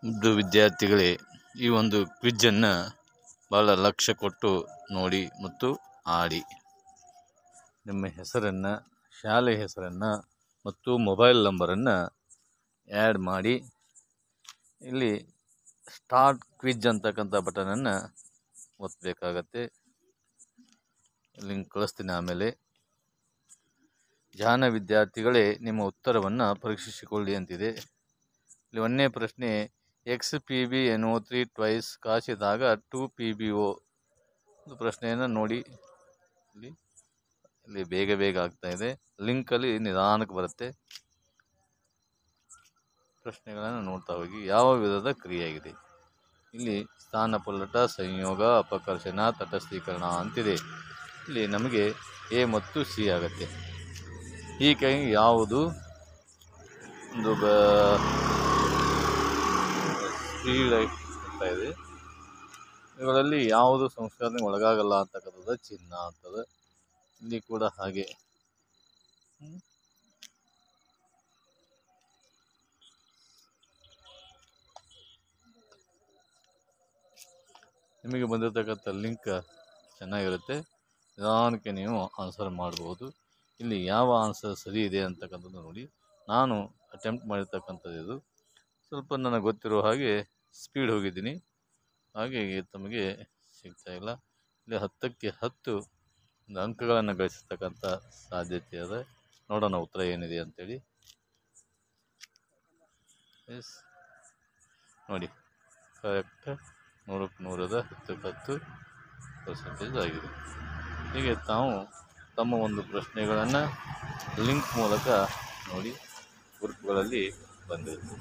ಇದು ವಿದ್ಯಾರ್ಥಿಗಳೇ, ಈ ಒಂದು ಕ್ವಿಜ್ಜನ್ನು ಭಾಳ ಲಕ್ಷ್ಯ ಕೊಟ್ಟು ನೋಡಿ ಮತ್ತು ಆಡಿ. ನಿಮ್ಮ ಹೆಸರನ್ನು, ಶಾಲೆ ಹೆಸರನ್ನು ಮತ್ತು ಮೊಬೈಲ್ ನಂಬರನ್ನು ಆ್ಯಡ್ ಮಾಡಿ ಇಲ್ಲಿ ಸ್ಟಾರ್ಟ್ ಕ್ವಿಜ್ ಅಂತಕ್ಕಂಥ ಬಟನನ್ನು ಒತ್ತಬೇಕಾಗತ್ತೆ. ಲಿಂಕ್ ಕಳಿಸ್ತೀನಿ. ಆಮೇಲೆ ಜಾಣ ವಿದ್ಯಾರ್ಥಿಗಳೇ, ನಿಮ್ಮ ಉತ್ತರವನ್ನು ಪರೀಕ್ಷಿಸಿಕೊಳ್ಳಿ ಅಂತಿದೆ. ಇಲ್ಲಿ 1ನೇ ಪ್ರಶ್ನೆ, XPbNO3 ಟ್ವೈಸ್ ಕಾಸಿದಾಗ 2PbO. ಒಂದು ಪ್ರಶ್ನೆಯನ್ನು ನೋಡಿ. ಇಲ್ಲಿ ಬೇಗ ಆಗ್ತಾ ಇದೆ. ಲಿಂಕಲ್ಲಿ ನಿಧಾನಕ್ಕೆ ಬರುತ್ತೆ. ಪ್ರಶ್ನೆಗಳನ್ನು ನೋಡ್ತಾ ಹೋಗಿ. ಯಾವ ವಿಧದ ಕ್ರಿಯೆಯಾಗಿದೆ? ಇಲ್ಲಿ ಸ್ಥಾನಪಲ್ಲಟ, ಸಂಯೋಗ, ಅಪಕರ್ಷಣ, ತಟಸ್ಥೀಕರಣ ಅಂತಿದೆ. ಇಲ್ಲಿ ನಮಗೆ ಎ ಮತ್ತು ಸಿ ಆಗುತ್ತೆ. ಹೀಗಾಗಿ ಯಾವುದು ಒಂದು ಸ್ಪೀಡ್ ಆಗ್ತಾ ಇದೆ, ಇವುಗಳಲ್ಲಿ ಯಾವುದು ಸಂಸ್ಕರಣೆಗೆ ಒಳಗಾಗಲ್ಲ ಅಂತಕ್ಕಂಥದ್ದು ಚಿಹ್ನ ಆಗ್ತದೆ. ಇಲ್ಲಿ ಕೂಡ ಹಾಗೆ. ನಿಮಗೆ ಬಂದಿರತಕ್ಕಂಥ ಲಿಂಕ್ ಚೆನ್ನಾಗಿರುತ್ತೆ. ನಿಧಾನಕ್ಕೆ ನೀವು ಆನ್ಸರ್ ಮಾಡ್ಬೋದು. ಇಲ್ಲಿ ಯಾವ ಆನ್ಸರ್ ಸರಿ ಇದೆ ಅಂತಕ್ಕಂಥದ್ದು ನೋಡಿ. ನಾನು ಅಟೆಂಪ್ಟ್ ಮಾಡಿರ್ತಕ್ಕಂಥದ್ದು ಇದು. ಸ್ವಲ್ಪ ನನಗೆ ಗೊತ್ತಿರೋ ಹಾಗೆ ಸ್ಪೀಡ್ ಹೋಗಿದ್ದೀನಿ, ಹಾಗಾಗಿ ತಮಗೆ ಸಿಗ್ತಾಯಿಲ್ಲ. ಇಲ್ಲಿ 10ಕ್ಕೆ 10 ಒಂದು ಅಂಕಗಳನ್ನು ಗಳಿಸಿರ್ತಕ್ಕಂಥ ಸಾಧ್ಯತೆ ಇದೆ. ನೋಡೋಣ ಉತ್ತರ ಏನಿದೆ ಅಂತೇಳಿ. ಎಸ್ ನೋಡಿ, ಕರೆಕ್ಟ್ 100ಕ್ಕೆ 100 10% ಆಗಿದೆ. ಹೀಗೆ ತಾವು ತಮ್ಮ ಒಂದು ಪ್ರಶ್ನೆಗಳನ್ನು ಲಿಂಕ್ ಮೂಲಕ ನೋಡಿ ಗ್ರೂಪ್ಗಳಲ್ಲಿ ಬಂದಿರುತ್ತೆ.